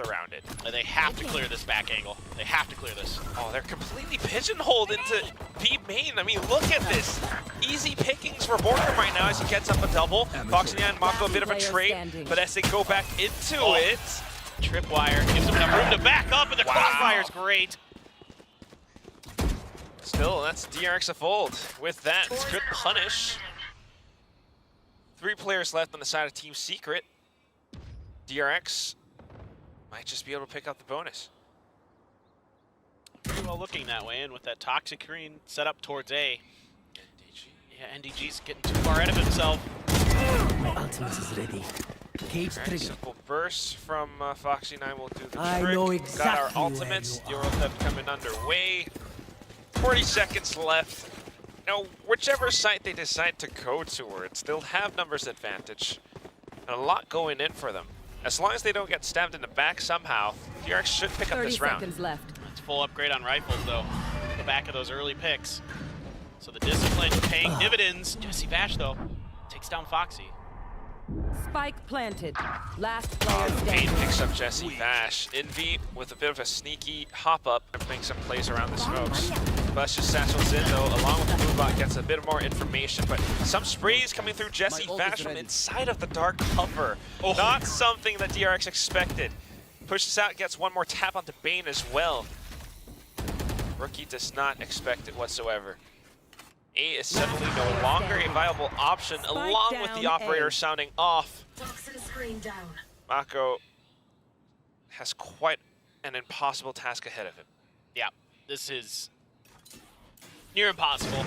surrounded. And they have to clear this back angle. They have to clear this. Oh, they're completely pigeonholed into B main. I mean, look at this. Easy pickings for Borkum right now as he gets up a double. Foxy and Mako a bit of a trade, but as they go back into it, Tripwire gives him enough room to back up, and the crossfire's great. still, that's DRX a fold. With that, it's good punish. 3 players left on the side of Team Secret. DRX might just be able to pick up the bonus. Pretty well looking that way, and with that toxic green set up towards A. NDG. Yeah, NDG's getting too far ahead of himself. My ultimate is ready. Cage Right, trigger. simple burst from Foxy 9 will do the trick. I know Got exactly our where ultimates. you are. Euro theft coming underway. 40 seconds left. Now, whichever site they decide to go towards, they'll have numbers advantage. And a lot going in for them. As long as they don't get stabbed in the back somehow, DRX should pick up 30 this round. seconds left. It's full upgrade on rifles, though. The back of those early picks. So the discipline paying dividends. tsvsdrx, though, takes down Foxy. Spike planted. Last player Bane standing. picks up Jesse Vash. Envy with a bit of a sneaky hop up and playing some plays around the smokes. Bus just satchels in though, along with the Moonbot, gets a bit more information, but some sprays coming through Jesse Vash from inside of the dark cover. Not something that DRX expected. Pushes out, gets one more tap onto Bane as well. Rookie does not expect it whatsoever. A is suddenly no longer a viable option, along with the operator sounding off. Mako has quite an impossible task ahead of him. Yeah, this is near impossible.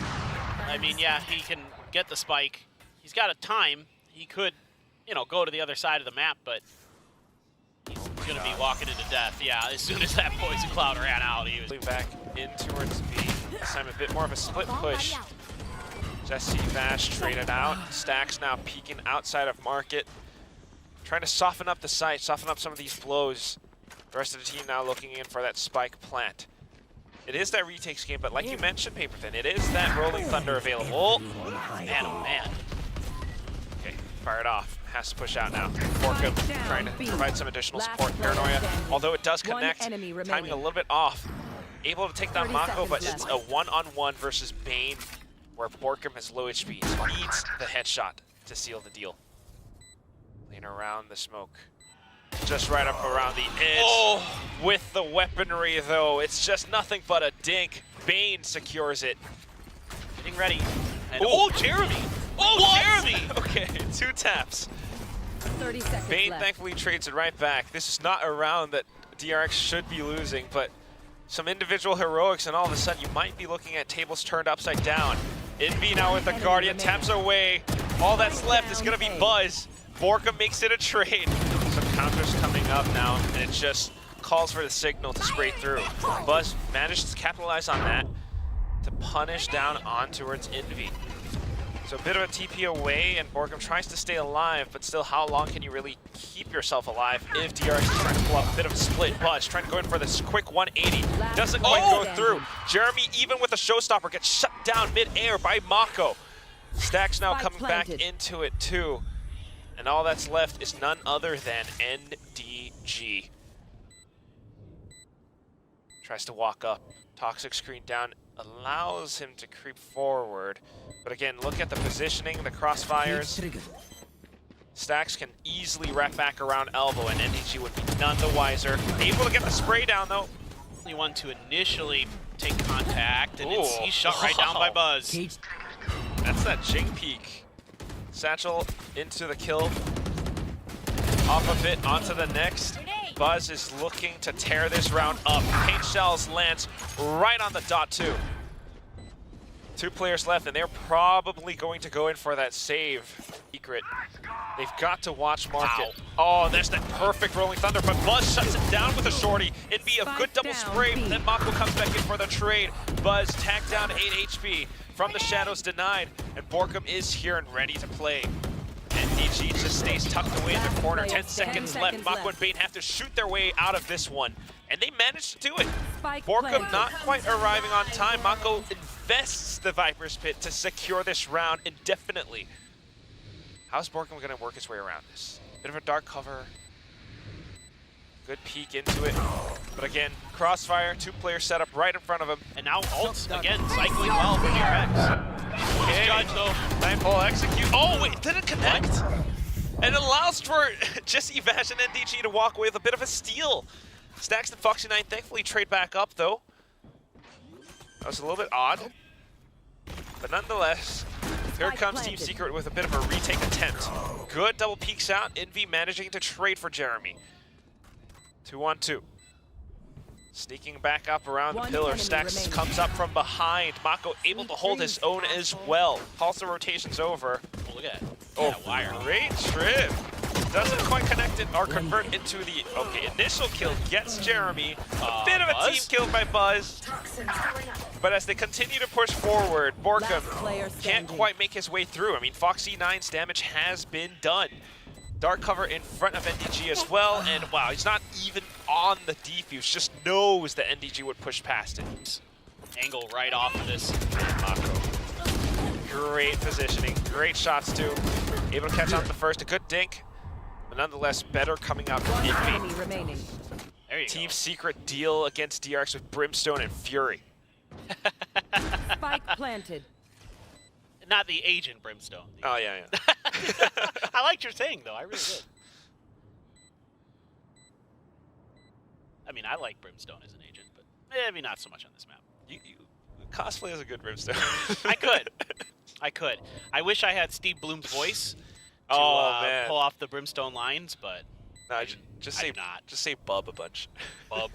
I mean, yeah, he can get the spike. He's got a time. He could, you know, go to the other side of the map, but he's going to be walking into death. Yeah, as soon as that poison cloud ran out, he was Back in towards B. This time a bit more of a split push. Jesse Vash traded out. Stacks now peeking outside of market. Trying to soften up the site, soften up some of these blows. The rest of the team now looking in for that spike plant. It is that retakes game, but like you mentioned, Paperthin, it is that Rolling Thunder available. man, oh man. Okay, fire it off. Has to push out now. Borkum trying to provide some additional support. Paranoia, although it does connect, timing a little bit off. Able to take down Mako, but it's a one-on-one versus Bane, where Borkum has low HP. Needs the headshot to seal the deal. Playing around the smoke. Just right up around the edge. With the weaponry, though, it's just nothing but a dink. Bane secures it. Getting ready. And Jeremy! Jeremy! Okay, 2 taps. 30 seconds Bane left. thankfully trades it right back. This is not a round that DRX should be losing, but some individual heroics, and all of a sudden you might be looking at tables turned upside down. Envy now with the Guardian, taps away. All that's left is going to be Buzz. Borkum makes it a trade. Some counters coming up now, and it just calls for the signal to spray through. Buzz managed to capitalize on that to punish down on towards Envy. So a bit of a TP away, and Borkum tries to stay alive, but still, how long can you really keep yourself alive if DRX is trying to pull up a bit of a split? Buzz trying to go in for this quick 180. Doesn't quite go through. Jeremy, even with a showstopper, gets shut down mid-air by Mako. Stacks now coming back into it too. And all that's left is none other than NDG. Tries to walk up. Toxic screen down allows him to creep forward. But again, look at the positioning, the crossfires. Stacks can easily wrap back around elbow, and NDG would be none the wiser. Able to get the spray down, though. Only one to initially take contact, and he's shut right down by Buzz. That's that Jing peek. Satchel into the kill. Off of it, onto the next. Buzz is looking to tear this round up. Paint shells lands right on the dot, too. 2 players left, and they're probably going to go in for that save. Secret. They've got to watch market. Oh, there's that perfect Rolling Thunder, but Buzz shuts it down with a shorty. It'd be a good double spray, but then Mako comes back in for the trade. Buzz tagged down to 8 HP. From the shadows denied, and Borkum is here and ready to play. NDG just stays tucked away in the corner. 10 seconds left. Mako and Bane have to shoot their way out of this one, and they managed to do it. Borkum not quite arriving on time. Mako invests the Viper's Pit to secure this round indefinitely. How's Borkum going to work his way around this? Bit of a dark cover. Good peek into it. But again, crossfire, two-player setup right in front of him. And now ult again, cycling well for DRX. Okay. Judge though. Nightfall execute. Oh wait, didn't connect. And it allows for Jesse, Vash, and NDG to walk away with a bit of a steal. Stacks and Foxy9 thankfully trade back up though. That was a little bit odd. But nonetheless, here comes Team Secret with a bit of a retake attempt. Good double peeks out. Envy managing to trade for Jeremy. 2-on-2. Sneaking back up around the pillar. Stacks comes up from behind. Mako able to hold his own as well. Calls the rotations over. Oh, look at that. Oh, wire. Great trip. Doesn't quite connect it or convert into the, okay, initial kill gets Jeremy. A bit of a team kill by Buzz. But as they continue to push forward, Borkum can't quite make his way through. I mean, Foxy9's damage has been done. Dark cover in front of NDG as well, and wow, he's not even on the defuse, just knows that NDG would push past it. Angle right off of this. Mako. Great positioning, great shots too. Able to catch on the first, a good dink, but nonetheless better coming out from Envy. There you Team go. Secret deal against DRX with Brimstone and Fury. Spike planted. Not the agent Brimstone. Oh yeah, yeah. I liked your saying though, I really did. I mean, I like Brimstone as an agent, but maybe not so much on this map. You cosplay as a good Brimstone. I could. I could. I wish I had Steve Bloom's voice to man. pull off the Brimstone lines, but No, just say not. Just say Bub a bunch. Bub.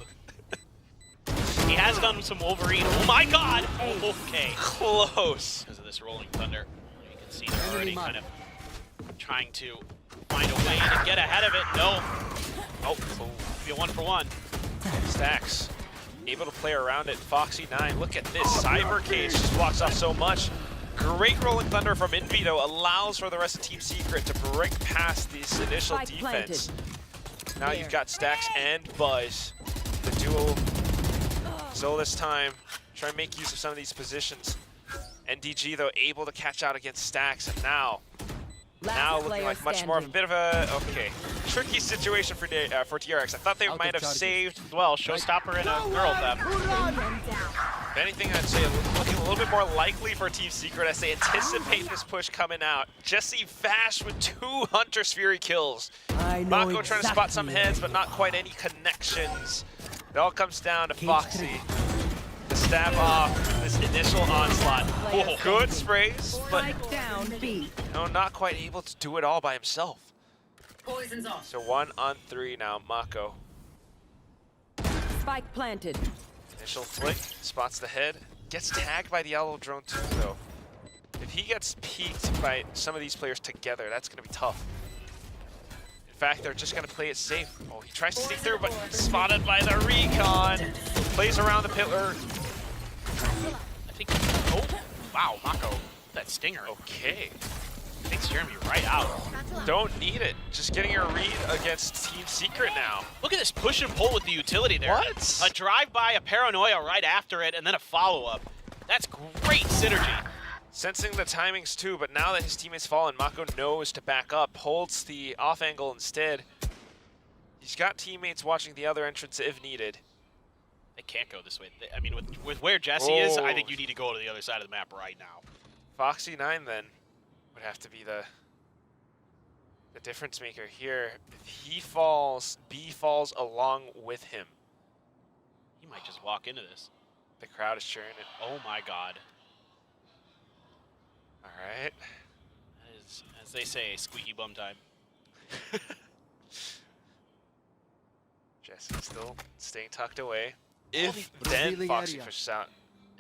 He has done some Wolverine. Oh my god! Okay. Close. Because of this Rolling Thunder. You can see they're already kind of trying to find a way to get ahead of it. No. Oh, be a 1-for-1. Stacks. Able to play around it. Foxy9, look at this. Cyber Cage just blocks off so much. Great Rolling Thunder from Invito allows for the rest of Team Secret to break past this initial defense. Now you've got Stacks and Buzz. The duo. So this time, try and make use of some of these positions. NDG though able to catch out against Stacks, and now looking like much more of a bit of a tricky situation for DRX. I thought they might have saved. Well, showstopper and a girl theft. If anything, I'd say looking a little bit more likely for Team Secret as they anticipate this push coming out. Jesse Vash with 2 Hunter's Fury kills. Mako trying to spot some heads, but not quite any connections. It all comes down to Foxy to stab off this initial onslaught. Oh, good sprays, but no, not quite able to do it all by himself. Poison's off. So 1-on-3 now, Mako. Spike planted. Initial flick, spots the head, gets tagged by the yellow drone too though. If he gets peeked by some of these players together, that's gonna be tough. In fact, they're just gonna play it safe. Oh, he tries to sneak through, but spotted by the recon. Plays around the pillar. I think. Oh, wow, Mako. That stinger. Okay. Takes Jeremy right out. Don't need it. Just getting a read against Team Secret now. Look at this push and pull with the utility there. What? A drive-by, a paranoia right after it, and then a follow-up. That's great synergy. Sensing the timings too, but now that his teammates fallen, Mako knows to back up, holds the off angle instead. He's got teammates watching the other entrance if needed. They can't go this way. I mean, with where Jesse is, I think you need to go to the other side of the map right now. Foxy9 then would have to be the difference maker here. If he falls, B falls along with him. He might just walk into this. The crowd is cheering it. Oh my god. All right. That is, as they say, squeaky bum time. Jesse still staying tucked away. If then Foxy pushes out.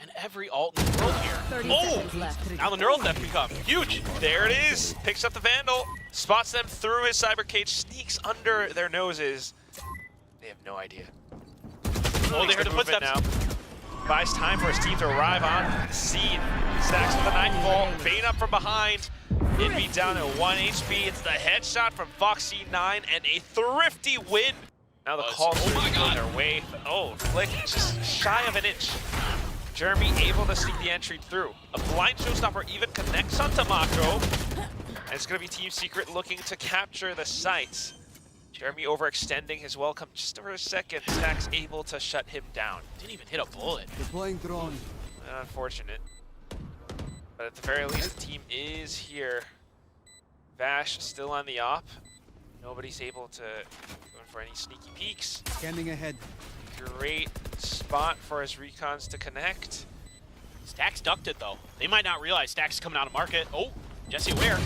And every ult in the world here. 30 Oh! seconds left. Now the neural theft can come. Huge! There it is. Picks up the Vandal. Spots them through his cyber cage. Sneaks under their noses. They have no idea. Oh, they heard the footsteps. Now. Buys time for his team to arrive on the scene. Stacks with a Nightfall. Bane up from behind. Envy down at 1 HP. It's the headshot from Foxy9 and a thrifty win. Now the call on their way. Oh, flick just shy of an inch. Jeremy able to sneak the entry through. A blind showstopper even connects onto Mako. And it's going to be Team Secret looking to capture the sites. Jeremy overextending his welcome just for a second. Stack's able to shut him down. Didn't even hit a bullet. Deploying drone. Unfortunate. But at the very least, the team is here. Vash still on the op. Nobody's able to go for any sneaky peeks. Scanning ahead. Great spot for his recons to connect. Stax ducked it though. They might not realize Stax is coming out of market. Oh, Jesse Ware.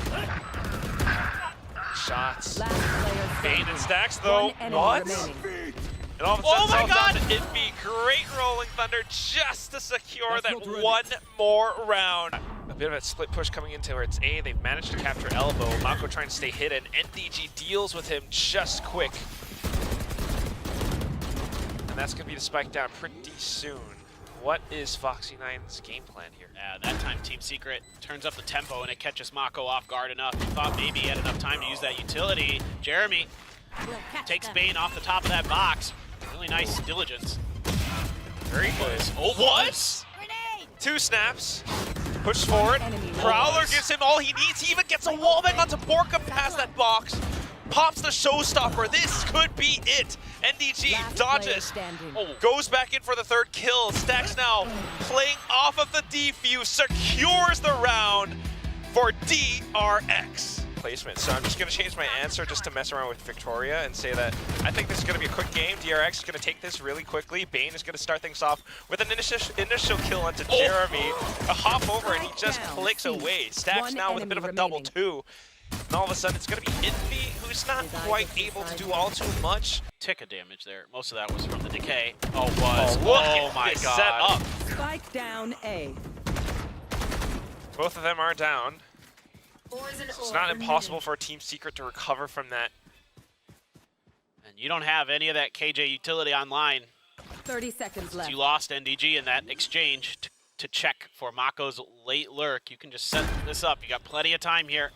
Shots. Last player Bane standing. and Stacks though. One enemy What? remaining. And all of a Oh sudden, my it's all God! done. It'd be great rolling thunder just to secure That's that not ready. one more round. A bit of a split push coming in towards A. They've managed to capture elbow. Mako trying to stay hidden. NDG deals with him just quick. And that's going to be the spike down pretty soon. What is Foxy9's game plan here? Yeah, that time Team Secret turns up the tempo and it catches Mako off guard enough. He thought maybe he had enough time to use that utility. Jeremy takes Bane off the top of that box. Really nice diligence. Very good. Oh, what? 2 snaps. Push forward. enemy Prowler remaining. gives him all he needs. He even gets a wallbang onto Borka past that box. Pops the showstopper. This could be it. NDG Last player dodges. standing. Oh, Goes back in for the 3rd kill. Stacks now playing off of the defuse. Secures the round for DRX. Placement. So I'm just going to change my answer just to mess around with Victoria and say that I think this is going to be a quick game. DRX is going to take this really quickly. Bane is going to start things off with an initial kill onto Jeremy. A hop over and he just clicks away. Stacks One now with a bit of a enemy double remaining. 2. And all of a sudden it's going to be Envy, who's not quite able to do all too much. tick of damage there. Most of that was from the decay. Oh, was. Look Oh at my this God. setup. Spike down A. Both of them are down. It's not impossible for a Team Secret to recover from that. And you don't have any of that KJ utility online. 30 seconds left. You lost NDG in that exchange to check for Mako's late lurk. You can just set this up. You got plenty of time here.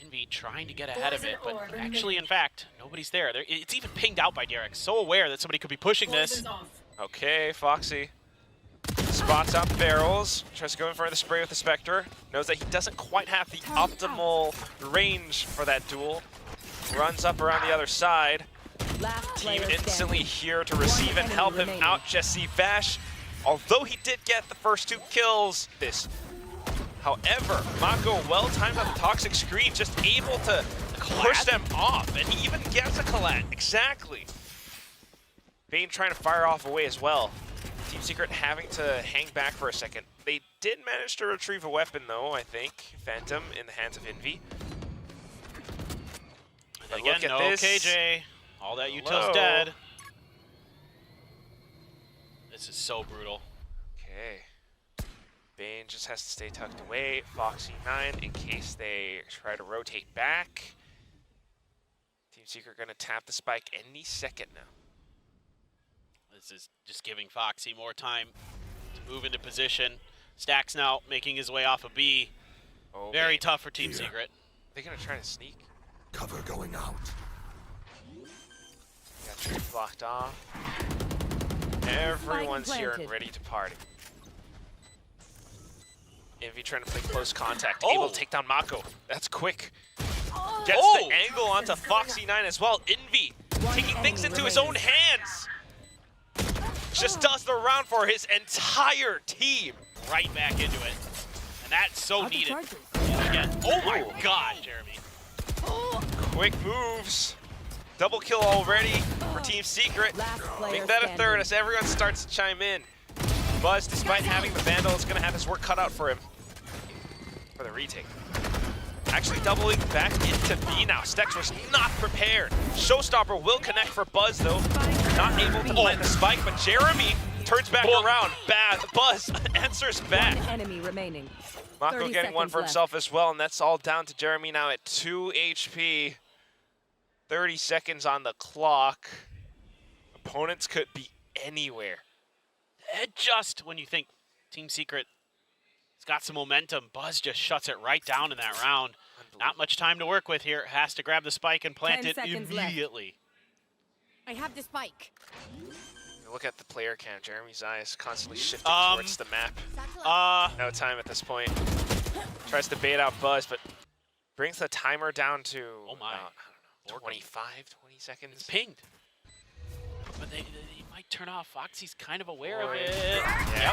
Envy trying to get ahead of it, but actually, in fact, nobody's there. It's even pinged out by DRX. So aware that somebody could be pushing this. Okay, Foxy spots up barrels, tries to go in for the spray with the Spectre, knows that he doesn't quite have the optimal range for that duel, runs up around the other side. Last Team player instantly standing. here to receive and help him remaining. out. Jesse Vash, although he did get the first 2 kills, however, Mako well timed on the toxic screen, just able to push them off, and he even gets a collat. Exactly. Bane trying to fire off away as well. Team Secret having to hang back for a second. They did manage to retrieve a weapon though, I think. Phantom in the hands of Envy. And Look again, at no this. KJ. All that util's Hello. dead. This is so brutal. Okay. Bane just has to stay tucked away. Foxy9 in case they try to rotate back. Team Secret gonna tap the spike any second now. This is just giving Foxy more time to move into position. Stax now making his way off of B. Oh, Very Bane. tough for Team Secret. They're gonna try to sneak. Cover going out. Got tree blocked off. Everyone's here and planted. ready to party. Envy trying to play close contact, Oh. able to take down Mako. That's quick. Gets Oh. the angle onto Foxy9 as well. Envy taking things enemy into his own remaining. hands. Just does the round for his entire team. Right back into it. And that's so Out of needed. charges. Again. Oh my God, Jeremy. Quick moves. Double kill already for Team Secret. Last player Make that a standing. third as everyone starts to chime in. Buzz, despite having the Vandal, is going to have his work cut out for him. For the retake. Actually doubling back into B now. Stex was not prepared. Showstopper will connect for Buzz though. Not able to plant the spike, but Jeremy turns back around. Bad. Buzz answers back. One enemy remaining. Mako 30 getting one seconds for left. himself as well, and that's all down to Jeremy now at 2 HP. 30 seconds on the clock. Opponents could be anywhere. And just when you think Team Secret has got some momentum, Buzz just shuts it right down in that round. Not much time to work with here. Has to grab the spike and plant 10 it seconds left. immediately. I have the spike. Look at the player cam. Jeremy's eyes constantly shifting towards the map. No time at this point. Tries to bait out Buzz, but brings the timer down to Oh my. about, 25, 20 seconds. It's pinged. But they might turn off. Foxy's kind of aware of Boy. it. Yeah.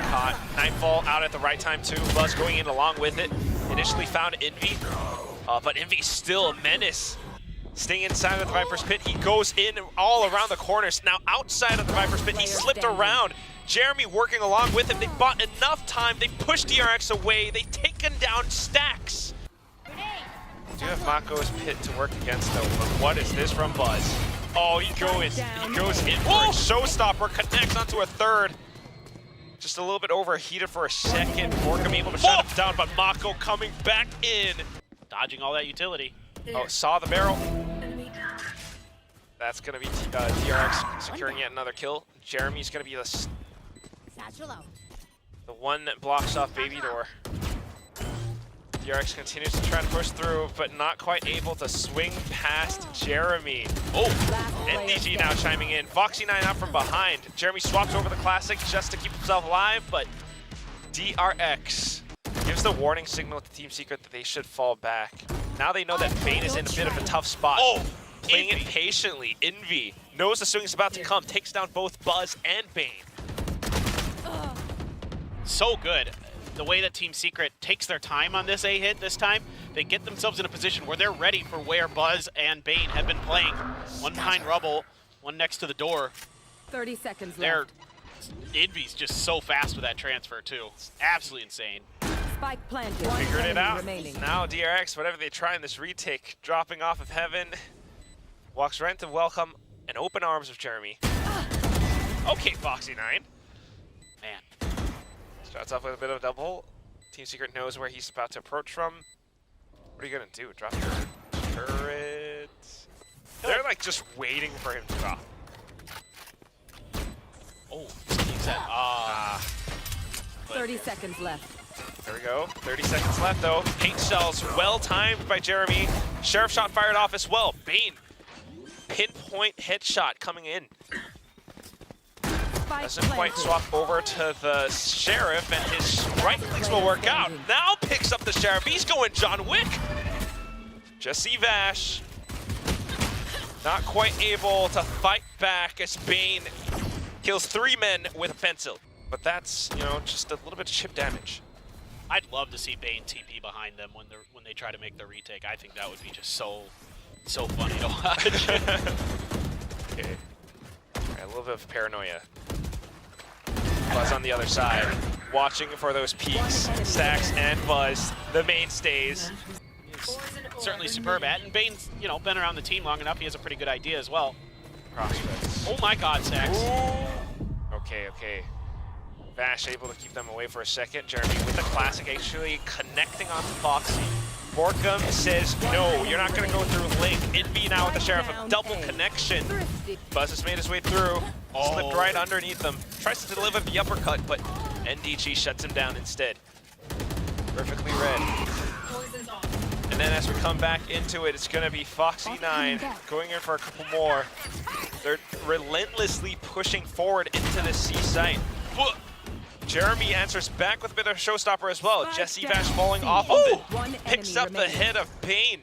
Caught. Nightfall out at the right time too. Buzz going in along with it. Initially found Envy, but Envy's still a menace. Staying inside of the Viper's Pit, he goes in all around the corners. Now outside of the Viper's Pit, he slipped around. Jeremy working along with him. They bought enough time. They pushed DRX away. They taken down Stacks. Do have Mako's Pit to work against though, but what is this from Buzz? Oh, he goes in for a showstopper, connects onto a third. Just a little bit overheated for a second. Borkham able to shut him down, but Mako coming back in. Dodging all that utility. Oh, saw the barrel. That's gonna be DRX securing yet another kill. Jeremy's gonna be Satchel out. the one that blocks off Baby Door. DRX continues to try to push through, but not quite able to swing past Jeremy. Oh, NDG now chiming in. Foxy9 out from behind. Jeremy swaps over the Classic just to keep himself alive, but DRX gives the warning signal to Team Secret that they should fall back. Now they know that Bane is in a bit of a tough spot. Oh, playing it patiently. Envy knows the swing is about to come, takes down both Buzz and Bane. So good. The way that Team Secret takes their time on this A hit this time, they get themselves in a position where they're ready for where Buzz and Bane have been playing. One behind Rubble, one next to the door. 30 seconds Their left. Envy's just so fast with that transfer too. It's absolutely insane. Spike planted. One Figured it enemy out. remaining. Now DRX, whatever they try in this retake, dropping off of heaven, walks right to welcome and open arms of Jeremy. Okay, Foxy9. Man. Starts off with a bit of a double. Team Secret knows where he's about to approach from. What are you gonna do? Drop your turret? They're like just waiting for him to drop. Oh, he's at 30 seconds left. There we go. 30 seconds left though. Paint shells well timed by Jeremy. Sheriff shot fired off as well. Bane. Pinpoint headshot coming in. Spike Doesn't quite planted. swap over to the Sheriff, and his right clicks will work out. Now picks up the Sheriff. He's going John Wick. Jesse Vash not quite able to fight back as Bane kills 3 men with a pencil. But that's, you know, just a little bit of chip damage. I'd love to see Bane TP behind them when they try to make the retake. I think that would be just so funny to watch. Okay. Alright, a little bit of paranoia. Buzz on the other side, watching for those peaks. Stacks and Buzz, the mainstays. Certainly superb at, and Bane's, you know, been around the team long enough. He has a pretty good idea as well. Prospects. Oh my God, Stacks. Okay. Vash able to keep them away for a second. Jeremy with the Classic actually connecting onto Foxy. Borkham says, no, you're not going to go through Link. Envy now with the Sheriff, a double connection. Buzz has made his way through. Slipped right underneath them. Tries to deliver the uppercut, but NDG shuts him down instead. Perfectly read. And then as we come back into it, it's going to be Foxy9 going in for a couple more. They're relentlessly pushing forward into the C site. Jeremy answers back with a bit of a showstopper as well. Jesse Vash falling off of it. Picks up the head of Bane.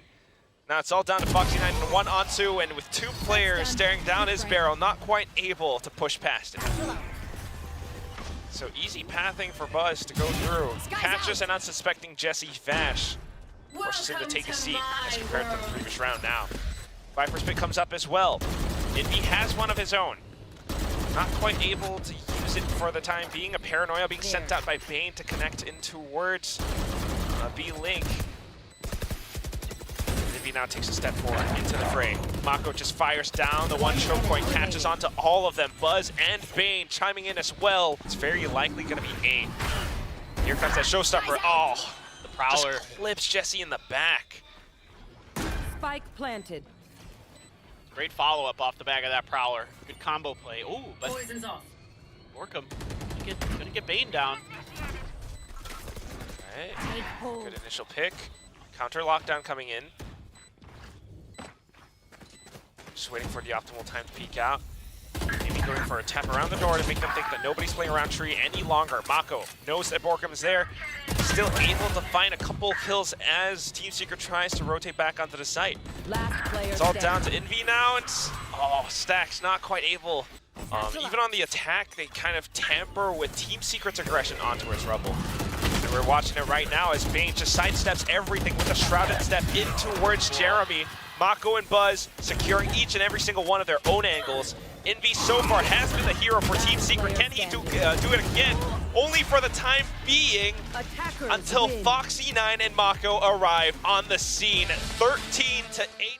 Now it's all down to Foxy9 and 1-on-2, and with 2 players staring down his barrel, not quite able to push past it. So easy pathing for Buzz to go through. Catches an unsuspecting Jesse Vash. Forces him to take a seat as compared to the previous round now. Viper's Pit comes up as well. Envy has one of his own. Not quite able to use it for the time being. A paranoia being sent out by Bane to connect in towards B-Link. Envy now takes a step forward into the fray. Mako just fires down. The one choke point catches onto all of them. Buzz and Bane chiming in as well. It's very likely going to be A. Here comes that showstopper. Oh, The Prowler. just clips Jesse in the back. Spike planted. Great follow-up off the back of that Prowler. Good combo play. Ooh, but Poison's off. Borkham gonna get Bane down. Alright, good initial pick. Counter lockdown coming in. Just waiting for the optimal time to peek out. Maybe going for a tap around the door to make them think that nobody's playing around tree any longer. Mako knows that Borkham is there. still able to find a couple kills as Team Secret tries to rotate back onto the site. Last player It's all standing. down to Envy now, and Stack's not quite able. Even on the attack, they kind of tamper with Team Secret's aggression onto his Rebel. And we're watching it right now as Bane just sidesteps everything with a shrouded step in towards Jeremy. Mako and Buzz securing each and every single one of their own angles. Envy so far has been the hero for Team Secret. Can he do it again? Only for the time being, Attackers until win. Foxy9 and Mako arrive on the scene. 13-8.